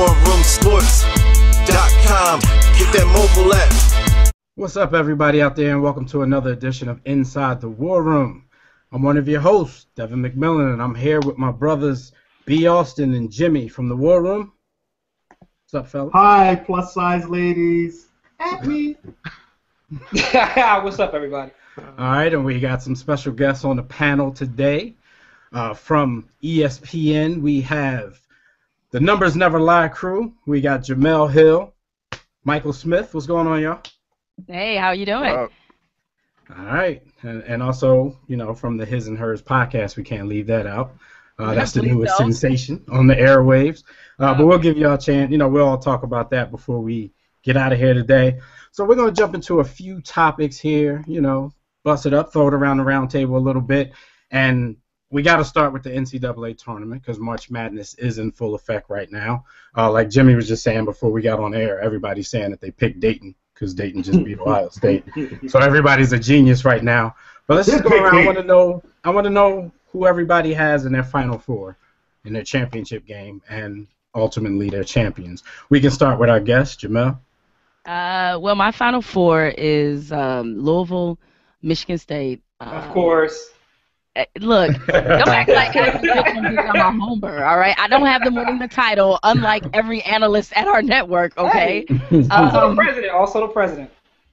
warroomsports.com. Get that mobile app. What's up, everybody out there, and welcome to another edition of Inside the War Room. I'm one of your hosts, Devin McMillan, and I'm here with my brothers B. Austin and Jimmy from the War Room. What's up, fellas? Hi, plus size ladies. At me. What's up, everybody? All right, and we got some special guests on the panel today. From ESPN, we have the Numbers Never Lie crew. We got Jemele Hill, Michael Smith. What's going on, y'all? Hey, how you doing? All right, and also, you know, from the His and Hers podcast, we can't leave that out. That's the newest sensation on the airwaves. But we'll give y'all a chance. You know, we'll all talk about that before we get out of here today. So we're going to jump into a few topics here, you know, bust it up, throw it around the round table a little bit. And we got to start with the NCAA tournament because March Madness is in full effect right now. Like Jimmy was just saying before we got on air, everybody's saying that they picked Dayton because Dayton just beat Ohio State. So everybody's a genius right now. But let's just go around. I want to know who everybody has in their Final Four in their championship game and ultimately their champions. We can start with our guest, Jemele. Well, my Final Four is Louisville, Michigan State. Of course. Look, don't act like I'm a homer, all right? I don't have them winning the title, unlike every analyst at our network, okay? Hey, also the president.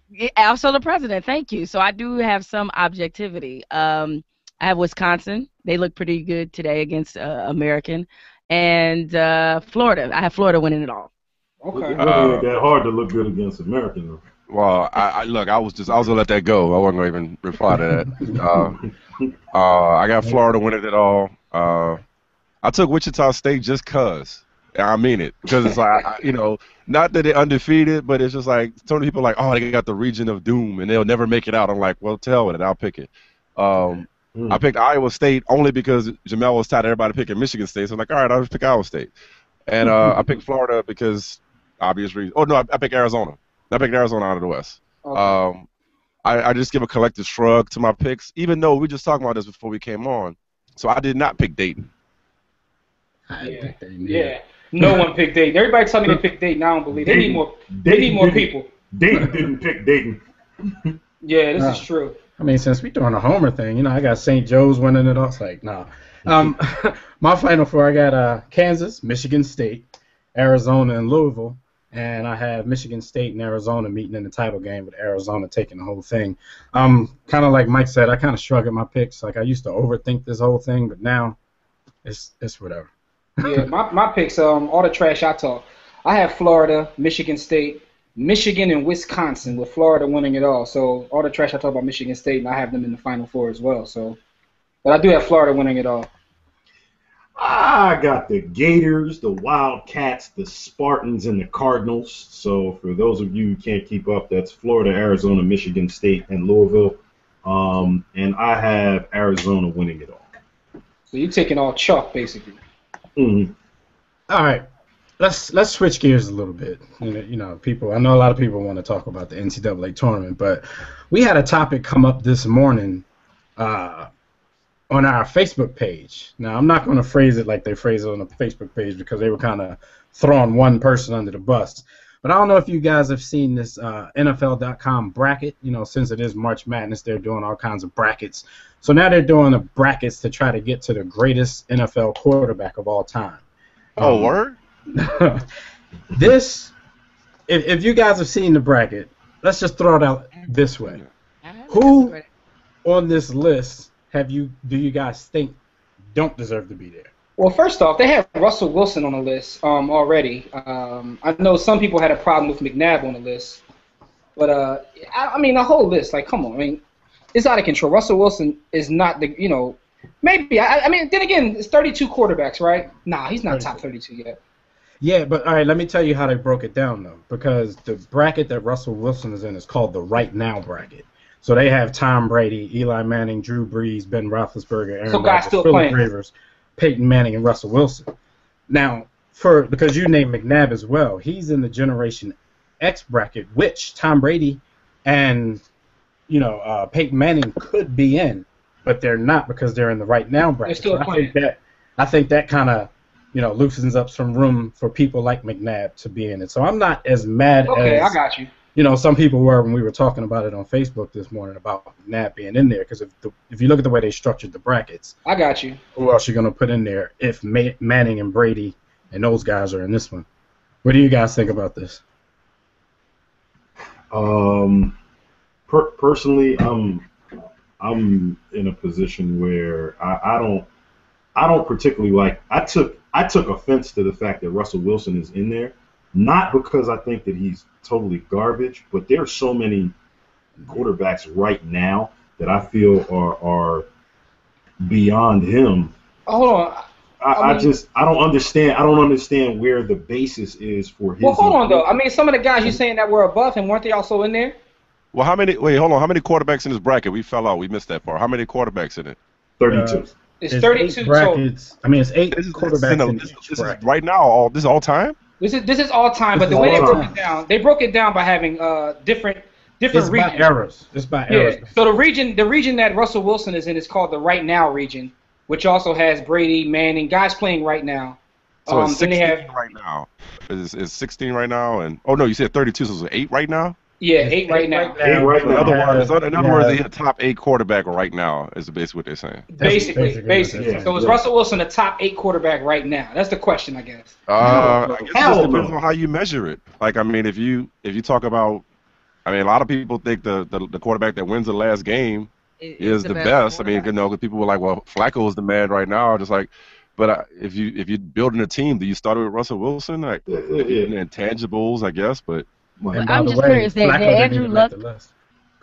Yeah, also the president, thank you. So I do have some objectivity. I have Wisconsin. They look pretty good today against American. And Florida. I have Florida winning it all. Okay. It ain't that hard to look good against American, though. Well, I was gonna let that go. I wasn't gonna even reply to that. I got Florida winning it all. I took Wichita State just cause. I mean it, because it's like, you know, not that they're undefeated, but it's just like so many people are like, oh, they got the region of doom and they'll never make it out. I'm like, well, tell it, I'll pick it. I picked Iowa State only because Jemele was tired of everybody picking Michigan State, so I'm like, all right, I'll just pick Iowa State. And I picked Florida because obvious reasons. Oh no, I picked Arizona. I picked Arizona out of the West. Okay. I just give a collective shrug to my picks, even though we just talked about this before we came on. So I did not pick Dayton. Yeah. No one picked Dayton. Everybody tell me they picked Dayton. I don't believe. They need more people. Dayton didn't pick Dayton. Yeah, this is true. I mean, since we're doing a homer thing, you know, I got St. Joe's winning it all. It's like, nah. My Final Four, I got Kansas, Michigan State, Arizona, and Louisville. And I have Michigan State and Arizona meeting in the title game with Arizona taking the whole thing. Kind of like Mike said, I kind of shrug at my picks. Like I used to overthink this whole thing, but now it's whatever. Yeah, my picks, all the trash I talk. I have Florida, Michigan State, Michigan, and Wisconsin, with Florida winning it all. So all the trash I talk about Michigan State, and I have them in the Final Four as well. So, but I do have Florida winning it all. I got the Gators, the Wildcats, the Spartans, and the Cardinals. So for those of you who can't keep up, that's Florida, Arizona, Michigan State, and Louisville. And I have Arizona winning it all. So you're taking all chalk, basically. Mm-hmm. All right. Let's switch gears a little bit. You know, people. I know a lot of people want to talk about the NCAA tournament, but we had a topic come up this morning on our Facebook page. Now, I'm not going to phrase it like they phrase it on the Facebook page because they were kind of throwing one person under the bus. But I don't know if you guys have seen this NFL.com bracket. You know, since it is March Madness, they're doing all kinds of brackets. So now they're doing the brackets to try to get to the greatest NFL quarterback of all time. Oh, word? This, if you guys have seen the bracket, let's just throw it out this way. Who on this list do you guys think don't deserve to be there? Well, first off, they have Russell Wilson on the list already. I know some people had a problem with McNabb on the list, but I mean the whole list, like, come on, I mean, it's out of control. Russell Wilson is not the, you know, maybe. I mean, then again, it's 32 quarterbacks, right? Nah, he's not top 32 yet. Yeah, but all right, let me tell you how they broke it down though, because the bracket that Russell Wilson is in is called the Right Now bracket. So they have Tom Brady, Eli Manning, Drew Brees, Ben Roethlisberger, Aaron Rodgers, Philip Rivers, Peyton Manning, and Russell Wilson. Now, because you named McNabb as well, he's in the Generation X bracket, which Tom Brady and Peyton Manning could be in, but they're not because they're in the Right Now bracket. They're still playing. I think that kind of loosens up some room for people like McNabb to be in it. So I'm not as mad Okay, as I got you. Some people were when we were talking about it on Facebook this morning about McNabb being in there, because if you look at the way they structured the brackets, I got you. who else you going to put in there if Manning and Brady and those guys are in this one? What do you guys think about this? Personally, I'm in a position where I don't particularly like. I took offense to the fact that Russell Wilson is in there, not because I think that he's totally garbage, but there are so many quarterbacks right now that I feel are beyond him. Hold on. I don't understand where the basis is for his. Well, hold on though. I mean, some of the guys you're saying that were above him, weren't they also in there? Well, how many quarterbacks in this bracket? We fell out. We missed that part. How many quarterbacks in it? 32. It's 32 brackets. total. I mean, it's 8 quarterbacks in each this bracket. is right now. This is all time. This is all time, but the way they broke it down by having different It's regions. by errors. It's by errors. So the region that Russell Wilson is in is called the right now region, which also has Brady, Manning, guys playing right now. So it's 16 then they have, right now. Is 16 right now? And no, you said 32. So it's 8 right now. Yeah, 8 right now. 8 right In now. other words, they hit top 8 quarterback right now. Is basically what they're saying. Basically. Yeah. So is Russell Wilson a top 8 quarterback right now? That's the question, I guess. I guess it Hell just depends no. on how you measure it. Like, I mean, if you talk about, I mean, a lot of people think the quarterback that wins the last game is the best. I mean, people were like, well, Flacco is the man right now. Just like, but if you're building a team, do you start with Russell Wilson? Like, intangibles, I guess, but. I'm just curious. Did Andrew Luck?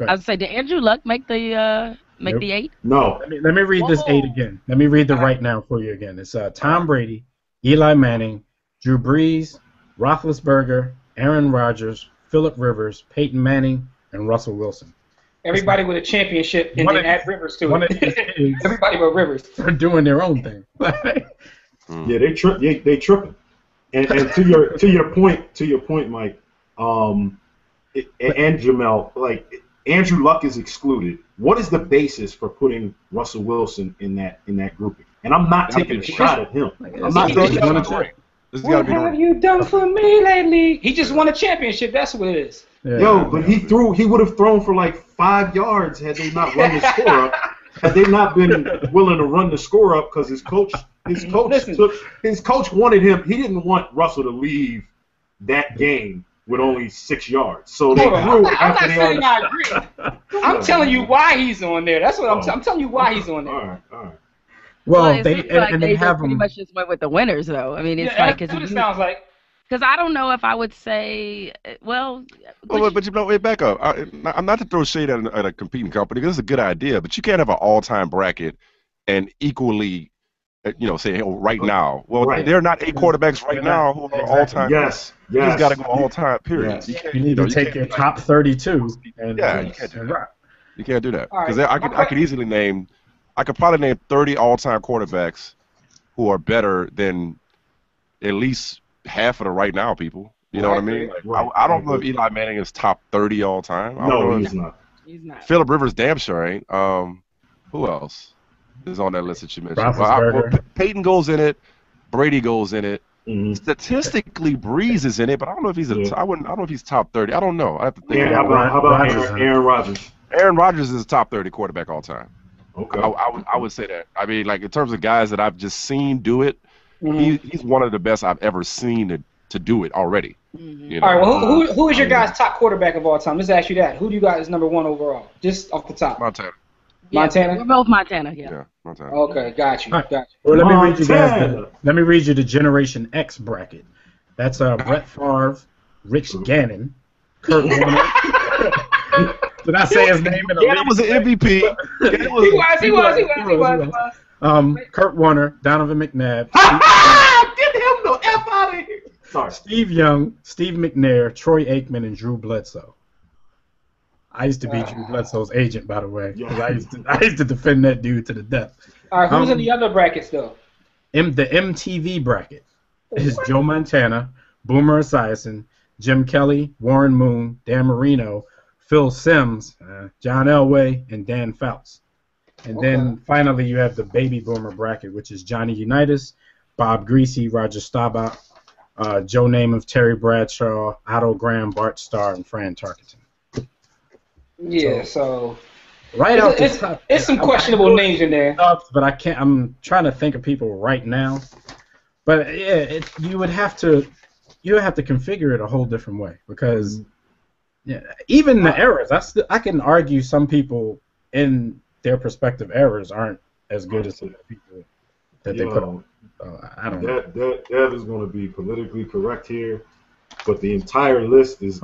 I would say, did Andrew Luck make the the 8? No. Let me read this 8 again. Let me read the right now for you again. It's Tom Brady, Eli Manning, Drew Brees, Roethlisberger, Aaron Rodgers, Phillip Rivers, Peyton Manning, and Russell Wilson. Everybody with a championship, and then add Rivers to it. Everybody but Rivers. They're doing their own thing. Yeah, they tripping. And to your point, Mike. And Jemele, like Andrew Luck is excluded. What is the basis for putting Russell Wilson in that grouping? And I'm not taking a shot at him. I'm not taking a shot at him. What have you done for me lately? He just won a championship. That's what it is. Yeah, but he would have thrown for like 5 yards had they not run the score up. Had they not been willing to run the score up because his coach wanted him. He didn't want Russell to leave that game with only 6 yards. So they threw I'm not after saying I agree. I'm telling you why he's on there. That's what I'm telling you why he's on there. All right. Well, it they seems like and they they have pretty them. much just went with the winners, though. I mean, it's Yeah, like that's what it sounds like. because I don't know if I would say, well, But wait, back up. I'm not to throw shade at a competing company. This is a good idea, but you can't have an all-time bracket and equally, say right now. Well, there are not 8 quarterbacks right now who are all-time. Yes. You just got to go all-time. Period. Yes. You need to take your top 32. And, Yeah, you can't do that. You can't do that All right. because I could easily name. I could probably name 30 all-time quarterbacks who are better than at least half of the right now people. You know what I mean? Like, I don't know if Eli Manning is top 30 all time. No, he's not. he's not. Phillip Rivers damn sure ain't. Who else is on that list that you mentioned? Roethlisberger. Peyton goes in it. Brady goes in it. Mm-hmm. Statistically, Breeze is in it, but I don't know if he's I don't know if he's top 30. I don't know. I have to think. How about Aaron Rodgers? Aaron Rodgers is a top 30 quarterback all time. Okay. I would say that. I mean, like in terms of guys that I've just seen do it, he's one of the best I've ever seen to do it already. You know? All right. Well, who is your guys' top quarterback of all time? Let's ask you that. Who do you got as number 1 overall? Just off the top. Montana. Montana? We're both Montana. Yeah. Yeah, Montana. Okay, got you. All right. Got you. Well, let me read you Montana. guys. Let me read you the Generation X bracket. That's Brett Favre, Rich Gannon, Kurt Warner. Did I say his name in the Gannon was an MVP. He was. Kurt Warner, Donovan McNabb, Get him the F out of here. Sorry. Steve Young, Steve McNair, Troy Aikman, and Drew Bledsoe. I used to be Drew Bledsoe's agent, by the way. 'Cause I used to defend that dude to the death. All right, who's in the other brackets, though? The MTV bracket is Joe Montana, Boomer Esiason, Jim Kelly, Warren Moon, Dan Marino, Phil Simms, John Elway, and Dan Fouts. And then finally you have the Baby Boomer bracket, which is Johnny Unitas, Bob Greasy, Roger Staubach, Joe Namath, Terry Bradshaw, Otto Graham, Bart Starr, and Fran Tarkenton. Yeah, so right out the top, it's some questionable names in there. But I can't. I'm trying to think of people right now. But yeah, you would have to configure it a whole different way because even the errors. I can argue some people in their prospective errors aren't as good as the people that they put on. I don't know. That is going to be politically correct here, but the entire list is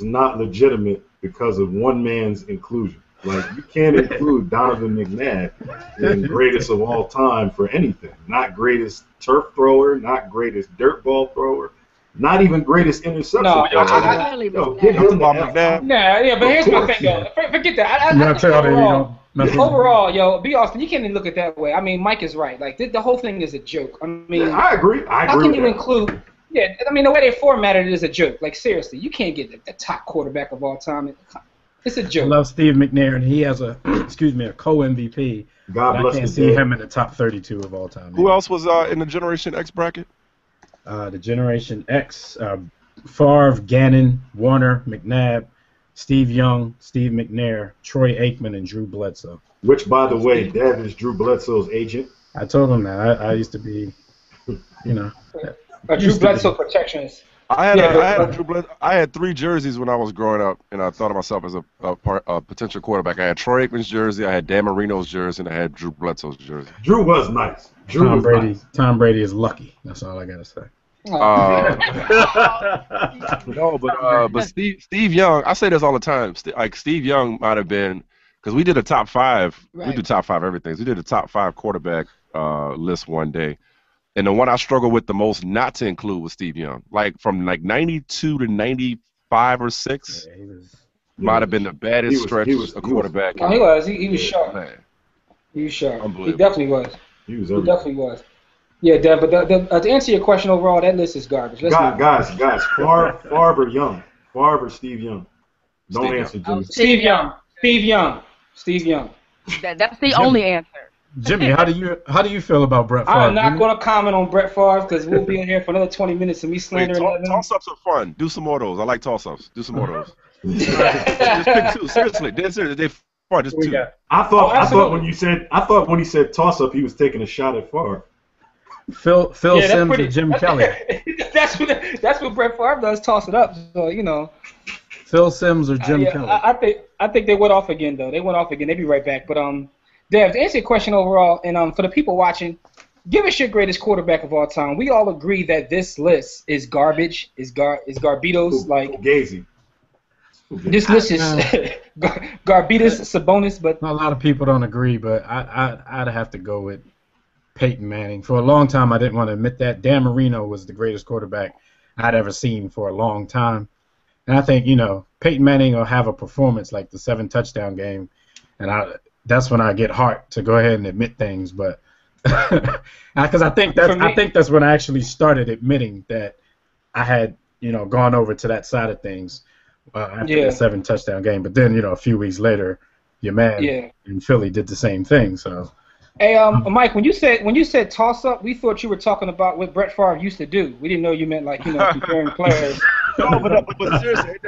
not legitimate because of one man's inclusion. Like, you can't include Donovan McNabb in greatest of all time for anything. Not greatest turf thrower, not greatest dirt ball thrower, not even greatest interception. No, thrower. Get him the F. Nah, but here's my thing, though. Forget that. Overall, yo, B. Austin, you can't even look at it that way. I mean, Mike is right. Like, the whole thing is a joke. I mean, I agree. How can you include? Yeah, I mean, the way they formatted it is a joke. Like, seriously, you can't get the top quarterback of all time. It's a joke. I love Steve McNair, and he has a co-MVP. God bless him. I can't see him in the top 32 of all time. Who else was in the Generation X bracket? The Generation X, Favre, Gannon, Warner, McNabb, Steve Young, Steve McNair, Troy Aikman, and Drew Bledsoe. Which, by the way, Dev is Drew Bledsoe's agent. I told him that. I used to be, Drew Bledsoe protectionist. I had 3 jerseys when I was growing up, and I thought of myself as a potential quarterback. I had Troy Aikman's jersey, I had Dan Marino's jersey, and I had Drew Bledsoe's jersey. Drew was nice. Tom Brady is lucky. That's all I gotta say. No, but Steve Young, I say this all the time. Like, Steve Young might have been, because we did a top 5. Right. We do top 5 everything. We did a top 5 quarterback list one day. And the one I struggled with the most not to include was Steve Young. Like, from 92 to 95 or 6, might have been the baddest stretch of quarterback. He was. He was sharp. Man. He was sharp. He definitely was. He definitely was. Yeah, Dev, but to answer your question overall, that list is garbage. Guys, Favre or Young? Favre or Steve Young? Don't answer, Jimmy. Steve Young. That's the only answer. Jimmy, how do you feel about Brett Favre? I'm not going to comment on Brett Favre because we'll be in here for another 20 minutes and me slandering. Toss-ups are fun. Do some more of those. I like toss-ups. Do some more of those. Just pick 2. Seriously, they're fun. Just 2. I thought when he said toss-up, he was taking a shot at Favre. Phil Simms and Jim Kelly. That's what Brett Favre does. Toss it up. So Phil Simms or Jim Kelly. I think they went off again though. They went off again. They be right back. But Dev, to answer your question overall, and for the people watching, give us your greatest quarterback of all time. We all agree that this list is garbage. Is Garbitos like Gazy. This list is Garbitos, Sabonis, but a lot of people don't agree. But I'd have to go with Peyton Manning. For a long time, I didn't want to admit that. Dan Marino was the greatest quarterback I'd ever seen for a long time. And I think, Peyton Manning will have a performance like the 7-touchdown game, and that's when I get heart to go ahead and admit things. But because I think that's when I actually started admitting that I had, gone over to that side of things after the 7-touchdown game. But then, a few weeks later, your man in Philly did the same thing. So. Hey, Mike, when you said toss up, we thought you were talking about what Brett Favre used to do. We didn't know you meant comparing players. No, but seriously,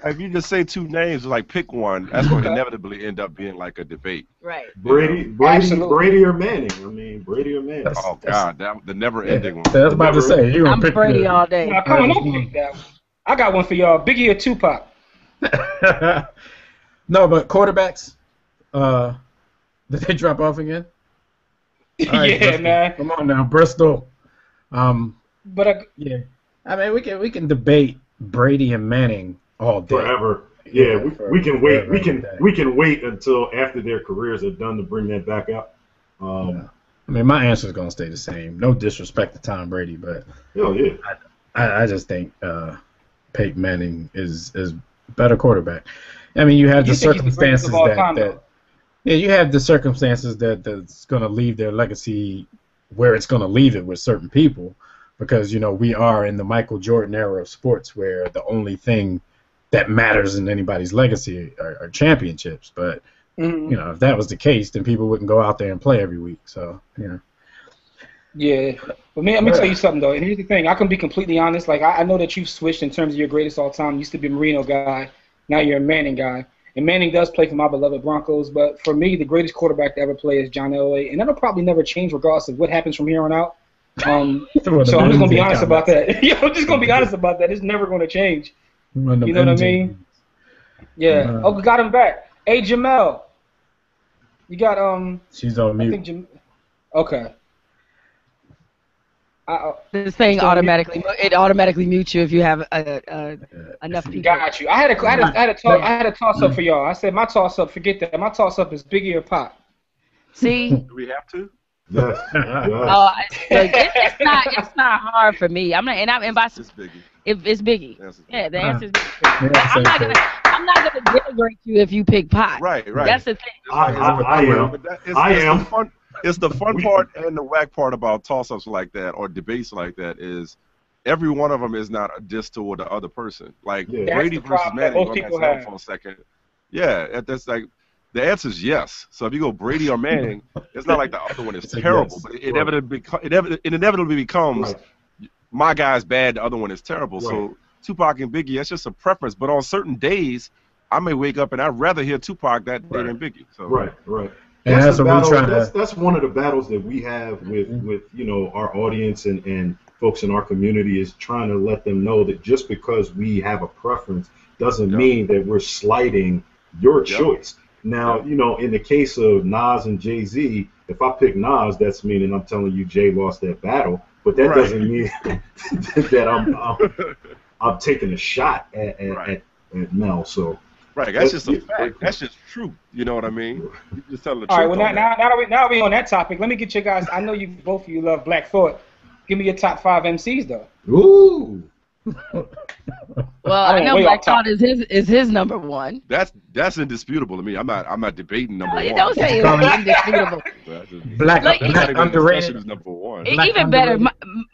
if you just say 2 names, like pick one, that's going to inevitably end up being like a debate. Right. Brady or Manning. I mean, Brady or Manning. Oh God, the never-ending one. I was about to say I'm Brady all day. Now, come on, don't pick that one. I got one for y'all. Biggie or Tupac? No, but quarterbacks. Did they drop off again? Right, Bristol. Man. Come on now, Bristol. I mean, we can debate Brady and Manning all day. Forever. Yeah, we can wait. We can wait until after their careers are done to bring that back up. I mean, my answer is gonna stay the same. No disrespect to Tom Brady, but I just think Peyton Manning is better quarterback. I mean, you have the circumstances you have the circumstances that's going to leave their legacy where it's going to leave it with certain people because, we are in the Michael Jordan era of sports where the only thing that matters in anybody's legacy are championships. But, if that was the case, then people wouldn't go out there and play every week. So, Yeah. But man, let me tell you something though. And here's the thing: I can be completely honest. Like I know that you've switched in terms of your greatest all time. You used to be a Marino guy. Now you're a Manning guy. And Manning does play for my beloved Broncos. But for me, the greatest quarterback to ever play is John Elway, and that'll probably never change regardless of what happens from here on out. So I'm just gonna be honest about that. Yeah, I'm just gonna be honest about that. It's never gonna change. You know what I mean? Yeah. Oh, we got him back. Hey, Jemele. You got She's on mute. I think okay. This thing automatically mutes you if you have enough people. Got you. I had a toss up for y'all. I said my toss up. Forget that. My toss up is Biggie or Pop. See? Do we have to? Yes. Oh, it's not hard for me. I'm not, and by It's Biggie. It's Biggie. Yeah, the answer is Biggie. I'm not gonna denigrate you if you pick Pop. Right. That's the thing. I am. It's the fun part and the whack part about toss-ups like that or debates like that is every one of them is not a diss toward the other person. Like Brady versus Manning, most people have. for a second. Yeah, that's like the answer is yes. So if you go Brady or Manning, it's not like the other one is terrible, but it inevitably becomes my guy's bad, the other one is terrible. Right. So Tupac and Biggie, that's just a preference. But on certain days, I may wake up and I'd rather hear Tupac that day than Biggie. So. Right. And that's one of the battles that we have with our audience and folks in our community is trying to let them know that just because we have a preference doesn't mean that we're slighting your choice. Now, in the case of Nas and Jay-Z, if I pick Nas, that's meaning I'm telling you Jay lost that battle, but that doesn't mean that I'm taking a shot at Mel. So. Right, that's just a fact. That's just true. You know what I mean? You just telling the truth. All right, well, now we on that topic. Let me get you guys. I know both of you love Black Thought. Give me your top 5 MCs, though. Ooh. Well, I know Black Thought is his number one. That's indisputable to me. I'm not debating number one. You don't say it's indisputable. Black underrated is number one. Even better,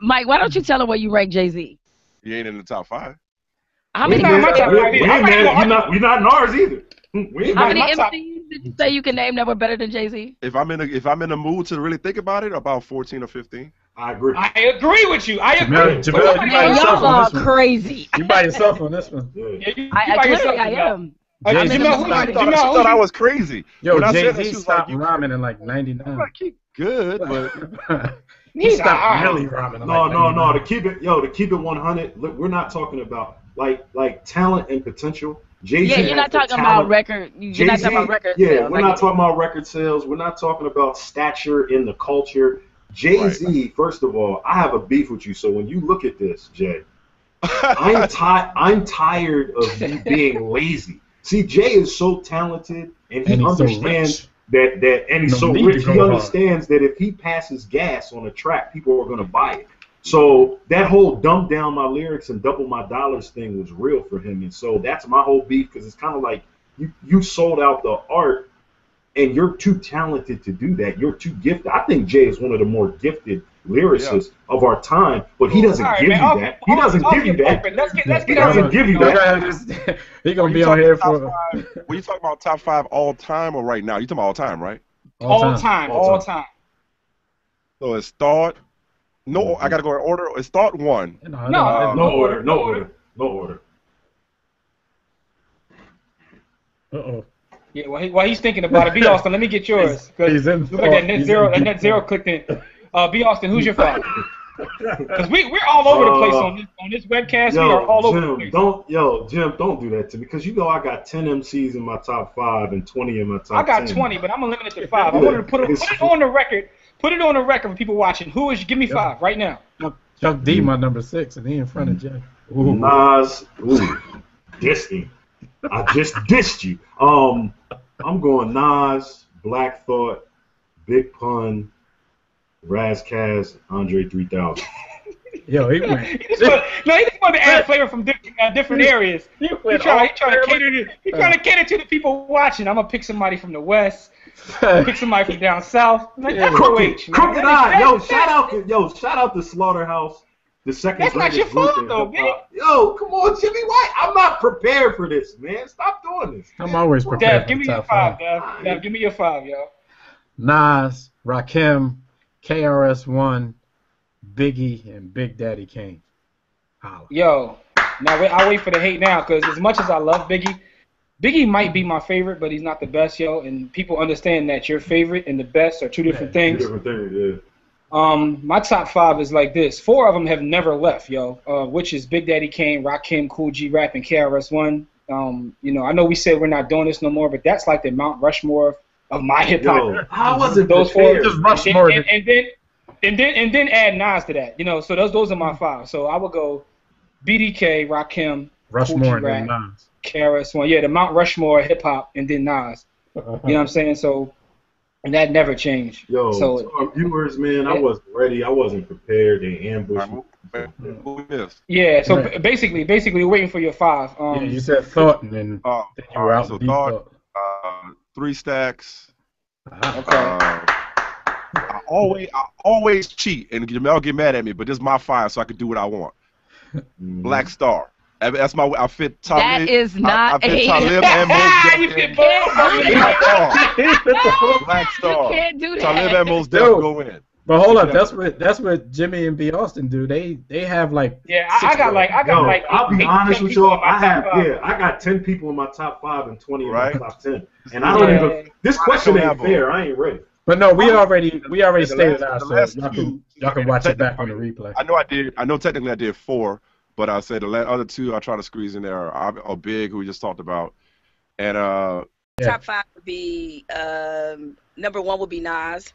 Mike. Why don't you tell her where you rank Jay-Z? He ain't in the top 5. How many? We're not in ours either. How many MCs did you say you can name that were better than Jay-Z? If I'm in a mood to really think about it, about 14 or 15. I agree. I agree with you. I agree. Jemele, y'all are crazy. You by yourself on this one. I am. She thought I was crazy. Yo, Jay-Z stopped rhyming in like 99. I'm like, he good, but he stopped really rhyming. No. To keep it 100. Look, we're not talking about like talent and potential. Jay-Z. Yeah, you're not talking about record. You're not talking about record sales. Yeah, we're not talking about record sales. We're not talking about stature in the culture. Jay-Z, first of all, I have a beef with you. So when you look at this, Jay, I'm tired of you being lazy. See, Jay is so talented, and he understands and he's so rich. He understands that if he passes gas on a track, people are going to buy it. So that whole dumb down my lyrics and double my dollars thing was real for him. And so that's my whole beef, because it's kind of like you sold out the art and you're too talented to do that. You're too gifted. I think Jay is one of the more gifted lyricists of our time, but he doesn't give you that. He doesn't give you that. He doesn't give you that. He's going to be on here for... Were you talking about top 5 all time or right now? You talking about all time, right? All time. So it's Thought. No, I gotta go in order. It's Thought 1. No order. Uh-oh. Yeah, while he's thinking about it, B. Austin, let me get yours. He's in look at that net zero clicked in. B. Austin, who's your father? Because we're all over the place on this webcast. We are all over the place. Jim, don't do that to me, because I got 10 MCs in my top 5 and 20 in my top 10. I got 20, but I'm gonna limit it to 5. I wanted to put it on the record. Put it on the record for people watching. Give me 5 right now. Chuck D, my number 6, and he in front of Jay. Nas, dissed him. I just dissed you. I'm going Nas, Black Thought, Big Pun, Razkaz, Andre 3000. Yo, he went. He just wanted to add flavor from different areas. He trying to cater to the people watching. I'm gonna pick somebody from the West. Pick somebody from down south. Crooked Eye. Shout out to Slaughterhouse. The second. That's not your fault, though, man. Yo, come on, Jimmy White. I'm not prepared for this, man. Stop doing this. I'm always prepared. Dev, give me your 5, Dev. Give me your 5, yo. Nas, Rakim, KRS-One, Biggie and Big Daddy Kane. Holla. Yo, now I'll wait for the hate now, because as much as I love Biggie, Biggie might be my favorite, but he's not the best, yo. And people understand that your favorite and the best are two different things. Two different things, yeah. My top 5 is like this. 4 of them have never left, yo. Which is Big Daddy Kane, Rakim, Cool G Rap, and KRS-One. You know, I know we said we're not doing this no more, but that's like the Mount Rushmore of my hip hop. I wasn't those prepared. 4. Just Rushmore. And then add Nas to that. You know, so those are my 5. So I would go BDK, Rakim, Rushmore, Cool G Rap, and then Nas. KRS-One. Yeah, the Mount Rushmore hip hop, and then Nas. You know what I'm saying? So, and that never changed. Yo, so to our viewers, man, I wasn't ready. I wasn't prepared. They ambushed me. yeah, so basically, we're waiting for your 5. Yeah, you said Thought, and then you were out. So Deep Thought. 3 Stacks. Okay. I always cheat, and Jemele get mad at me, but this is my 5, so I can do what I want. Black Star. That's my. I fit Talib. That is not I fit a. Talib and Mos You Def fit in. both. Black Star. You can't do that. Talib and Mos Def Yo. go in. But hold up, that's what Jimmy and B. Austin do. They have like. Yeah, I got like I'll be 8, honest 10 with people y'all. in my top 5. I got 10 people in my top 5 and 20 in Right. my top 10. And I don't even. This question ain't fair. I ain't ready. But no, we already stated out, the so last y'all can watch it back on the replay. I know technically I did 4, but I said the other 2 I try to squeeze in there are Big, who we just talked about, and Top 5 would be number 1 would be Nas.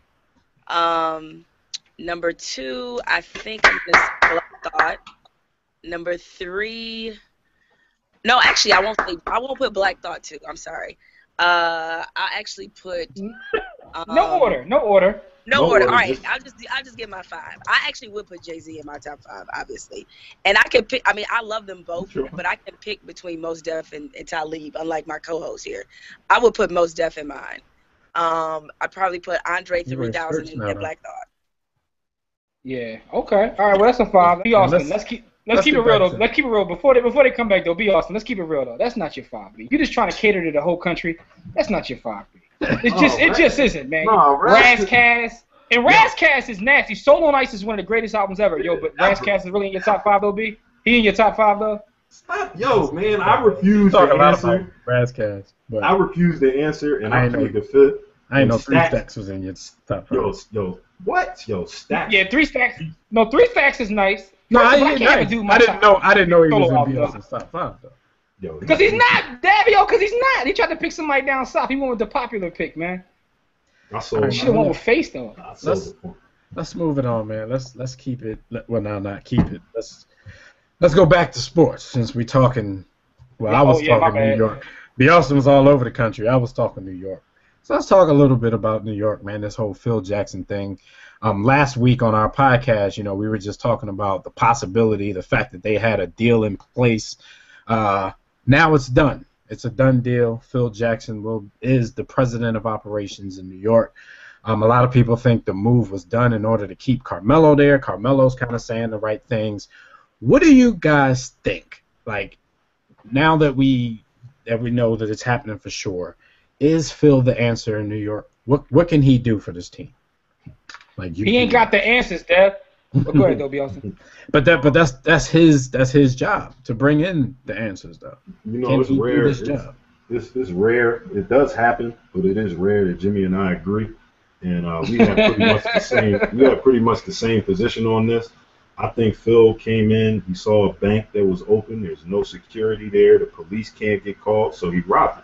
Number 2, I think is Black Thought. Number 3, no, actually I won't put Black Thought 2. I'm sorry. I actually put No order. No order. All right, just- I'll just give my 5. I actually would put Jay-Z in my top 5, obviously, and I can pick. I mean, I love them both, Sure. but I can pick between Mos Def and Talib. Unlike my co-host here, I would put Mos Def in mine. I'd probably put Andre 3000 in Black Thought. Yeah. Okay. All right. Well, that's a 5. Be Austin. Let's keep it real though. Let's keep it real. Before they come back though, be Austin. Let's keep it real though. That's not your 5. B. You're just trying to cater to the whole country. That's not your 5. B. It just isn't, man. No, Razzcast. And Razzcast is nasty. Solo on Ice is one of the greatest albums ever, yo. But Razzcast is really in your top 5 though, B. He in your top 5 though. Stop. Yo, man, I refuse Talk to a lot answer. about Razzcast, but I refuse to answer, and I I ain't plead know- the fifth. I ain't know Three Stacks- Stacks was in your top 5. Yo, what? Yo, Stacks. Yeah, 3 Stacks. No, 3 Stacks is nice. No, First I of all, didn't can't even do my top. I didn't know he was solo in album, B. though. Austin's top 5 though. Yo, Because he's not, Davio, because he's not. He tried to pick somebody down south. He went with the popular pick, man. I sold Should have went with Face, though. I sold it. Let's move it on, man. Let's keep it. Well, no, not keep it. Let's go back to sports since we're talking. Well, I was my talking New bad. York. B. Austin was all over the country. I was talking New York. So let's talk a little bit about New York, man. This whole Phil Jackson thing. Last week on our podcast, we were just talking about the possibility, the fact that they had a deal in place. Now it's done. It's a done deal. Phil Jackson is the president of operations in New York. A lot of people think the move was done in order to keep Carmelo there. Carmelo's kind of saying the right things. What do you guys think? Like, now that we know that it's happening for sure, is Phil the answer in New York? What can he do for this team? Like, He ain't got the answers, Dev. But go ahead, though, B. Austin. But that's his job to bring in the answers, though. Can It's he rare. do this job? It's rare. It does happen, but it is rare that Jimmy and I agree. And we have pretty much the same. We have pretty much the same position on this. I think Phil came in. He saw a bank that was open. There's no security there. The police can't get called, so he robbed it.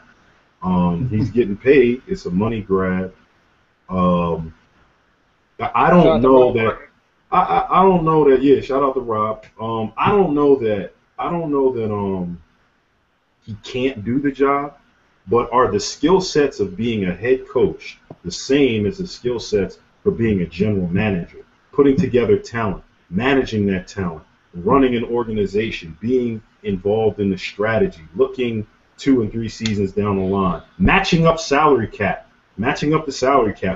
He's getting paid. It's a money grab. I don't know that. I don't know that. Yeah, shout out to Rob. I don't know that he can't do the job. But are the skill sets of being a head coach the same as the skill sets for being a general manager? Putting together talent, managing that talent, running an organization, being involved in the strategy, looking 2 and 3 seasons down the line, matching up the salary cap,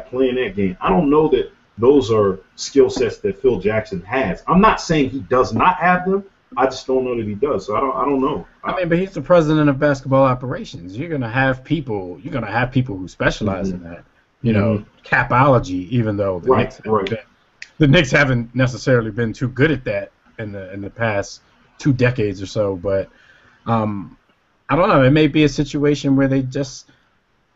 playing that game. I don't know that those are skill sets that Phil Jackson has. I'm not saying he does not have them. I just don't know that he does. So I don't know. I mean, but he's the president of basketball operations. You're gonna have people who specialize in that. Capology, even though the Knicks have been the Knicks haven't necessarily been too good at that in the past 2 decades or so. But I don't know. It may be a situation where they just,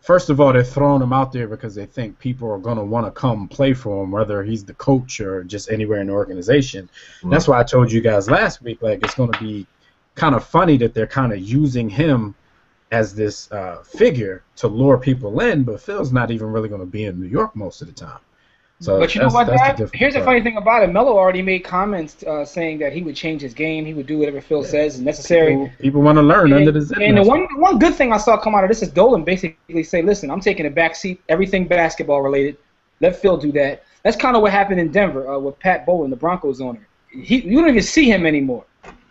first of all, they're throwing him out there because they think people are going to want to come play for him, whether he's the coach or just anywhere in the organization. Right. That's why I told you guys last week, like, it's going to be kind of funny that they're kind of using him as this figure to lure people in, but Phil's not even really going to be in New York most of the time. So, but you know what, Dad? Here's the funny thing about it. Melo already made comments saying that he would change his game. He would do whatever Phil says is necessary. People want to learn under the zip. And the one good thing I saw come out of this is Dolan basically say, listen, I'm taking a back seat, everything basketball related. Let Phil do that. That's kind of what happened in Denver with Pat Bowlen, the Broncos owner. You don't even see him anymore.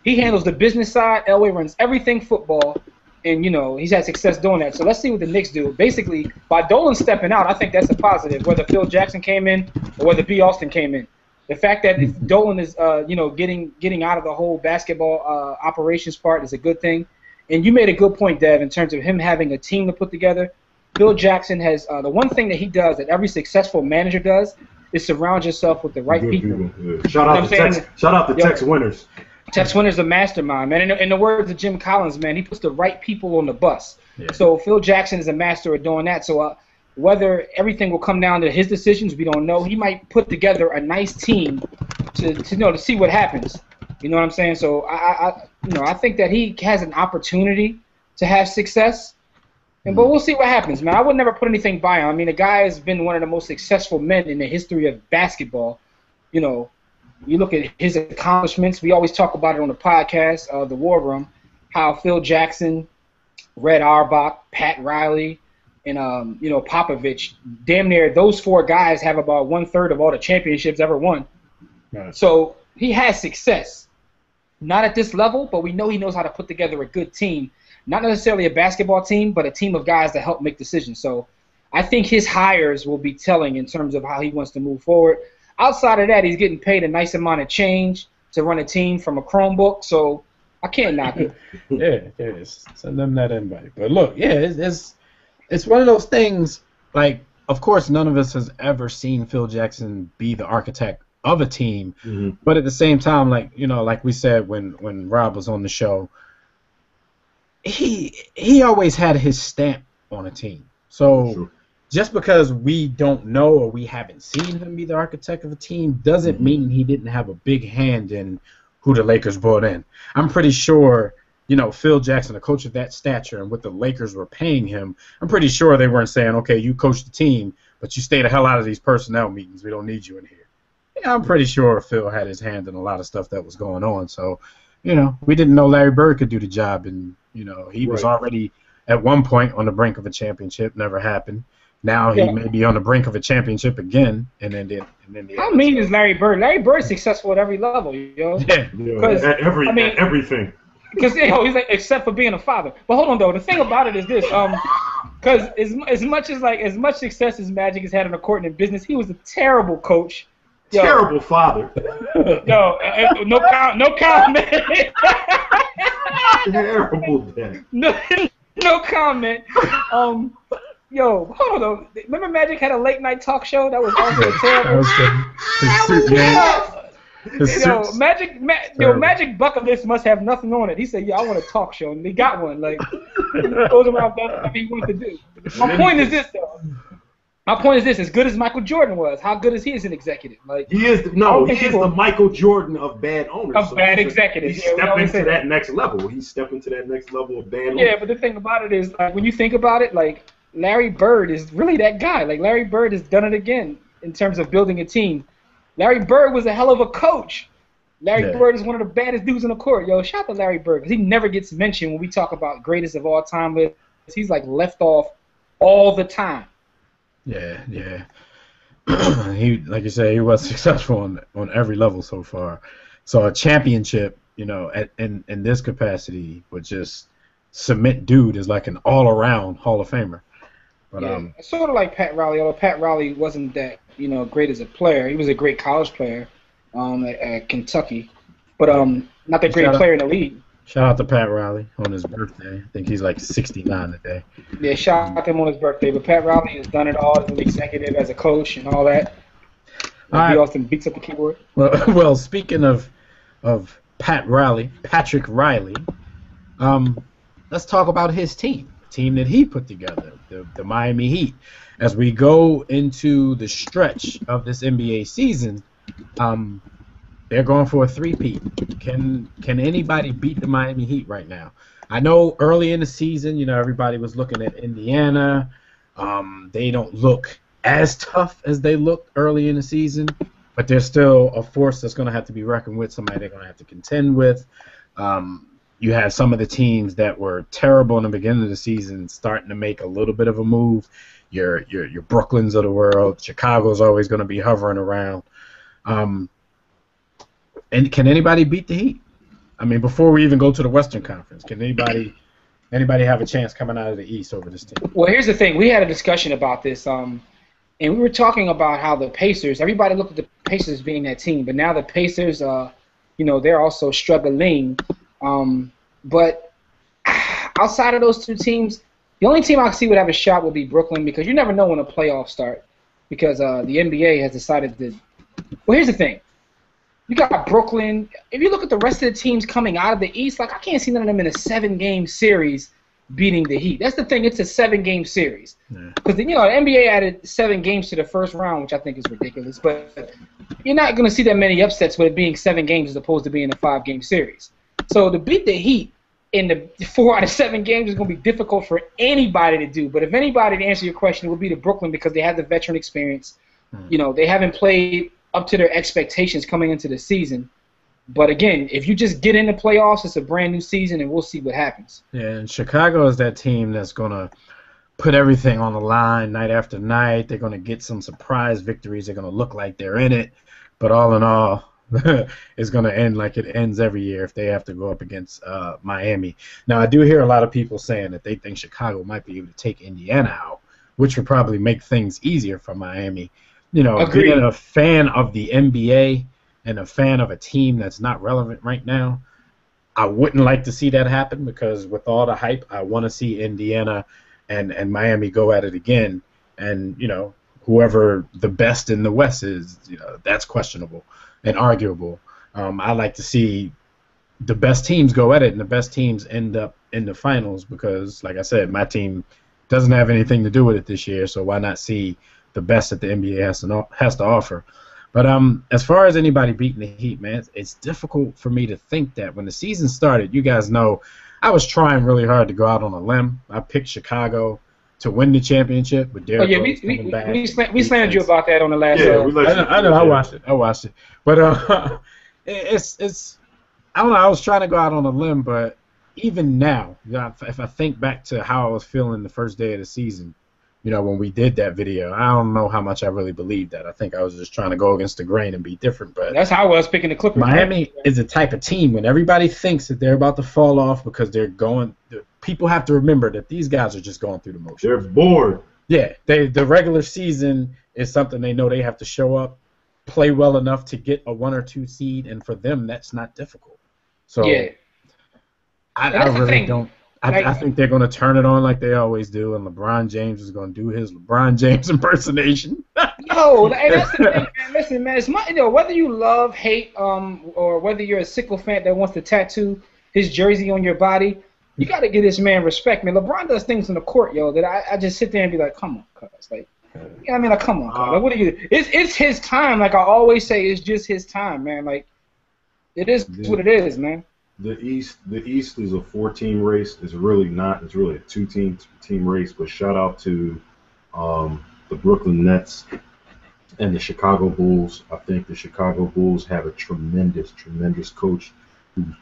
He handles the business side. Elway runs everything football. And, you know, he's had success doing that. So let's see what the Knicks do. Basically, by Dolan stepping out, I think that's a positive, whether Phil Jackson came in or whether B. Austin came in. The fact that Dolan is, getting out of the whole basketball operations part is a good thing. And you made a good point, Dev, in terms of him having a team to put together. Phil Jackson has the one thing that he does that every successful manager does is surround yourself with the right people. Yeah. Shout out to Tex Winners. Tex Winter's a mastermind, man. In the words of Jim Collins, man, he puts the right people on the bus. Yeah. So Phil Jackson is a master at doing that. So whether everything will come down to his decisions, we don't know. He might put together a nice team to see what happens. You know what I'm saying? So I think that he has an opportunity to have success. But we'll see what happens, man. I would never put anything by him. I mean, the guy has been one of the most successful men in the history of basketball. You know, you look at his accomplishments. We always talk about it on the podcast, The War Room, how Phil Jackson, Red Auerbach, Pat Riley, and Popovich, damn near those 4 guys have about 1/3 of all the championships ever won. Right. So he has success. Not at this level, but we know he knows how to put together a good team. Not necessarily a basketball team, but a team of guys that help make decisions. So I think his hires will be telling in terms of how he wants to move forward. Outside of that, he's getting paid a nice amount of change to run a team from a Chromebook, so I can't knock it. Yeah, send them that invite. But look, yeah, it's one of those things, like, of course, none of us has ever seen Phil Jackson be the architect of a team, but at the same time, like we said when Rob was on the show, he always had his stamp on a team. So sure. Just because we don't know or we haven't seen him be the architect of a team doesn't mean he didn't have a big hand in who the Lakers brought in. I'm pretty sure, Phil Jackson, a coach of that stature, and what the Lakers were paying him, I'm pretty sure they weren't saying, okay, you coach the team, but you stay the hell out of these personnel meetings. We don't need you in here. Yeah, I'm pretty sure Phil had his hand in a lot of stuff that was going on. So, we didn't know Larry Bird could do the job, and, he was already at one point on the brink of a championship, never happened. Now he may be on the brink of a championship again, and then how mean is Larry Bird? Larry Bird's successful at every level, Yeah, at everything. Because he's like, except for being a father. But hold on though, the thing about it is this, because as much success as Magic has had on the court and in business, he was a terrible coach. Terrible father. No comment. Terrible dad. No comment. Hold on though. Remember Magic had a late night talk show that was also terrible. Magic bucket list must have nothing on it. He said, I want a talk show, and they got one. Like, he goes around whatever he wants to do. My point is this, though. As good as Michael Jordan was, how good is he as an executive? Like, he is the Michael Jordan of bad owners. Of bad executives. He's stepping to that next level. He's stepping to that next level of bad owners. Yeah, but the thing about it is, like, when you think about it, like, Larry Bird is really that guy. Like, Larry Bird has done it again in terms of building a team. Larry Bird was a hell of a coach. Larry Bird is one of the baddest dudes in the court. Shout out to Larry Bird, because he never gets mentioned when we talk about greatest of all time lists. He's, like, left off all the time. Yeah. He, like you say, he was successful on every level so far. So a championship, in this capacity would just cement dude as like an all-around Hall of Famer. But, it's sort of like Pat Riley, although Pat Riley wasn't that, great as a player. He was a great college player at Kentucky, but not that great player in the league. Shout out to Pat Riley on his birthday. I think he's like 69 today. Yeah, shout out to him on his birthday. But Pat Riley has done it all as an executive, as a coach, and all that. Like B. Austin beats up the keyboard. Well, speaking of Patrick Riley, let's talk about his team, the team that he put together, the Miami Heat. As we go into the stretch of this NBA season, they're going for a three-peat. Can anybody beat the Miami Heat right now? I know early in the season, everybody was looking at Indiana. They don't look as tough as they looked early in the season, but they're still a force that's going to have to be reckoned with, somebody they're going to have to contend with. You have some of the teams that were terrible in the beginning of the season starting to make a little bit of a move. Your Brooklyns of the world. Chicago's always going to be hovering around. And can anybody beat the Heat? I mean, before we even go to the Western Conference, can anybody have a chance coming out of the East over this team? Well, here's the thing. We had a discussion about this, and we were talking about how the Pacers, everybody looked at the Pacers being that team, but now the Pacers, they're also struggling. But outside of those two teams, the only team I see would have a shot would be Brooklyn, because you never know when the playoffs start, because the NBA has decided to. Well, here's the thing. You got Brooklyn. If you look at the rest of the teams coming out of the East, I can't see none of them in a 7-game series beating the Heat. That's the thing. It's a 7-game series. Because the NBA added 7 games to the first round, which I think is ridiculous. But you're not going to see that many upsets with it being 7 games as opposed to being a 5-game series. So to beat the Heat in the 4 out of 7 games is going to be difficult for anybody to do. But if anybody, to answer your question, it would be the Brooklyn, because they have the veteran experience. They haven't played up to their expectations coming into the season. But again, if you just get in the playoffs, it's a brand new season, and we'll see what happens. Yeah, and Chicago is that team that's going to put everything on the line night after night. They're going to get some surprise victories. They're going to look like they're in it. But all in all, it's going to end like it ends every year if they have to go up against Miami. Now, I do hear a lot of people saying that they think Chicago might be able to take Indiana out, which would probably make things easier for Miami. Agreed. Being a fan of the NBA and a fan of a team that's not relevant right now, I wouldn't like to see that happen, because with all the hype, I want to see Indiana and Miami go at it again. And, whoever the best in the West is, that's questionable and arguable. I like to see the best teams go at it, and the best teams end up in the finals, because, like I said, my team doesn't have anything to do with it this year, so why not see the best that the NBA has to offer. But as far as anybody beating the Heat, man, it's difficult for me to think that. When the season started, you guys know, I was trying really hard to go out on a limb. I picked Chicago to win the championship, but Derrick Rose coming back. We slandered you about that on the last. I know. I watched it. But it's I don't know. I was trying to go out on a limb, but even now, if I think back to how I was feeling the first day of the season, when we did that video, I don't know how much I really believed that. I think I was just trying to go against the grain and be different. But that's how I was picking the Clippers. Miami is a type of team when everybody thinks that they're about to fall off because they're going. People have to remember that these guys are just going through the motions. They're bored. Yeah, the regular season is something they know they have to show up, play well enough to get a 1 or 2 seed, and for them that's not difficult. So yeah, I really don't. I think they're going to turn it on like they always do, and LeBron James is going to do his LeBron James impersonation. Yo, that's the thing, man. Listen, man, it's whether you love, hate, or whether you're a sycophant that wants to tattoo his jersey on your body, you got to give this man respect, man. LeBron does things in the court, yo, that I just sit there and be like, come on, cuz. Like, come on, cuz. Like, what are you? It's his time. Like I always say, it's just his time, man. Like, it is what it is, man. The East is a 4-team race. It's really not. It's really a 2-team race. But shout out to the Brooklyn Nets and the Chicago Bulls. I think the Chicago Bulls have a tremendous coach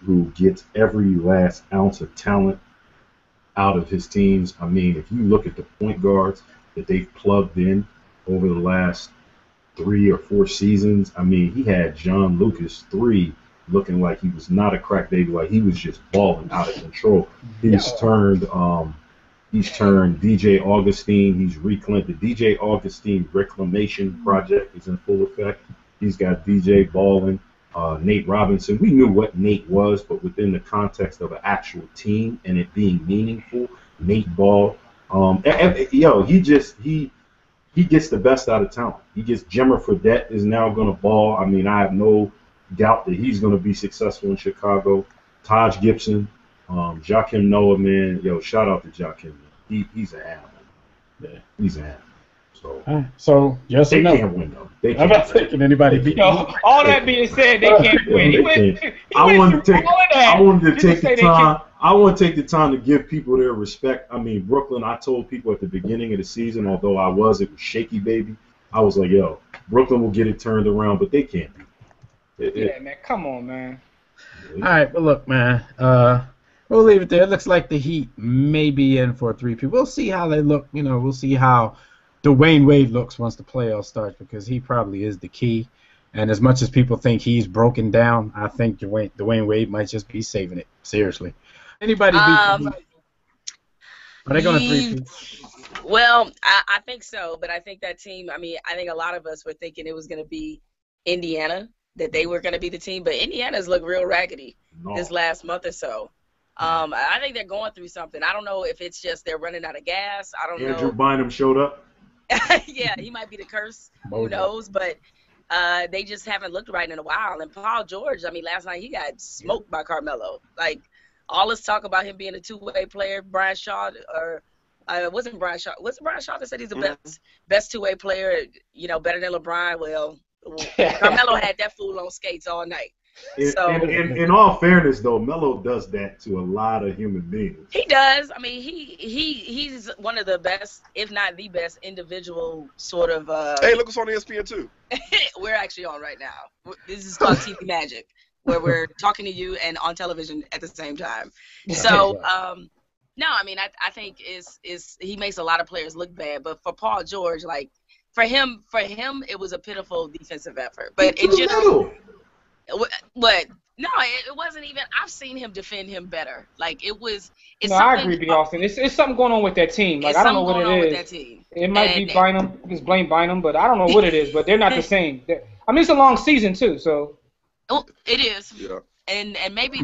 who gets every last ounce of talent out of his teams. I mean, if you look at the point guards that they've plugged in over the last 3 or 4 seasons, I mean, he had John Lucas 3 looking like he was not a crack baby, like he was just balling out of control. He's turned DJ Augustine. He's reclaimed the DJ Augustine Reclamation Project is in full effect. He's got DJ balling. Nate Robinson. We knew what Nate was, but within the context of an actual team and it being meaningful, Nate Ball. He he gets the best out of talent. He gets Jemele Fredette is now going to ball. I mean, I have no doubt that he's going to be successful in Chicago. Taj Gibson, Joakim Noah, man. Yo, shout out to Joakim. He's an animal. Yeah, he's an animal. So yes or no? They can't win though. I'm not thinking anybody beat. No, all that being said, they can't win. I wanted to take the time to give people their respect. I mean, Brooklyn. I told people at the beginning of the season, although it was shaky, baby. I was like, yo, Brooklyn will get it turned around, but they can't beat. Yeah, man, come on, man. All right, but look, man. We'll leave it there. It looks like the Heat may be in for a 3-peat. We'll see how they look. You know, we'll see how Dwayne Wade looks once the playoffs start, because he probably is the key. And as much as people think he's broken down, I think Dwayne Wade might just be saving it. Seriously. Anybody beat Are they going to 3-peat? Well, I think so, but I think that team, I mean, I think a lot of us were thinking it was going to be Indiana, that they were going to be the team, but Indiana's looked real raggedy this last month or so. I think they're going through something. I don't know if it's just they're running out of gas. I don't know. Andrew Bynum showed up. Yeah, he might be the curse. Who knows? But they just haven't looked right in a while. And Paul George, I mean, last night he got smoked by Carmelo. Like, all this talk about him being a two-way player, Brian Shaw, or wasn't Brian Shaw that said he's the best two-way player, you know, better than LeBron? Well, Carmelo had that fool on skates all night. In all fairness, though, Melo does that to a lot of human beings. He does. I mean, he's one of the best, if not the best, individual sort of. Hey, look what's on ESPN too. We're actually on right now. This is called TV Magic, where we're talking to you and on television at the same time. So, no, I mean, I think he makes a lot of players look bad, but for Paul George, like for him, it was a pitiful defensive effort. But in general. But no, it wasn't even. I've seen him defend him better. Like I agree with you, Austin. It's something going on with that team. Like I don't know what it is. With that team. It might be Bynum. Just blame Bynum, but I don't know what it is. But they're not the same. I mean, it's a long season too, so. It is. Yeah. And maybe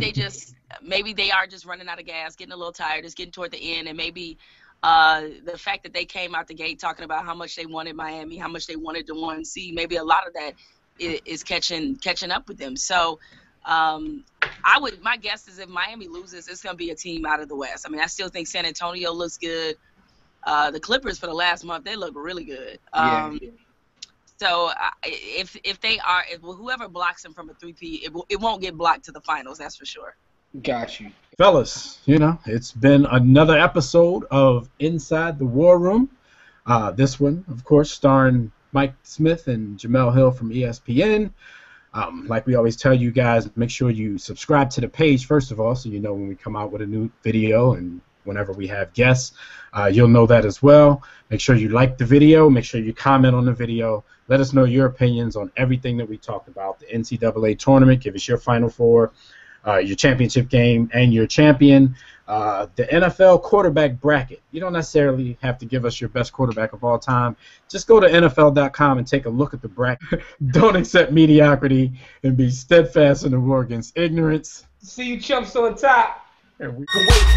they are just running out of gas, getting a little tired, just getting toward the end, and maybe the fact that they came out the gate talking about how much they wanted Miami, how much they wanted the 1 seed, maybe a lot of that is catching up with them. So my guess is if Miami loses, it's going to be a team out of the West. I mean, I still think San Antonio looks good. The Clippers for the last month, they look really good. So if whoever blocks them from a 3-peat, it won't get blocked to the finals, that's for sure. Got you. Fellas, you know, it's been another episode of Inside the War Room. This one, of course, starring Mike Smith and Jemele Hill from ESPN. Like we always tell you guys, make sure you subscribe to the page first of all, so you know when we come out with a new video, and whenever we have guests, you'll know that as well. Make sure you like the video. Make sure you comment on the video. Let us know your opinions on everything that we talked about. The NCAA tournament, give us your Final Four, your championship game, and your champion. The NFL quarterback bracket. You don't necessarily have to give us your best quarterback of all time. Just go to NFL.com and take a look at the bracket. Don't accept mediocrity and be steadfast in the war against ignorance. See you chumps on top. Kuwait,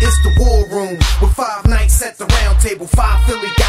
it's the war room with 5 nights at the round table, 5 Philly guys.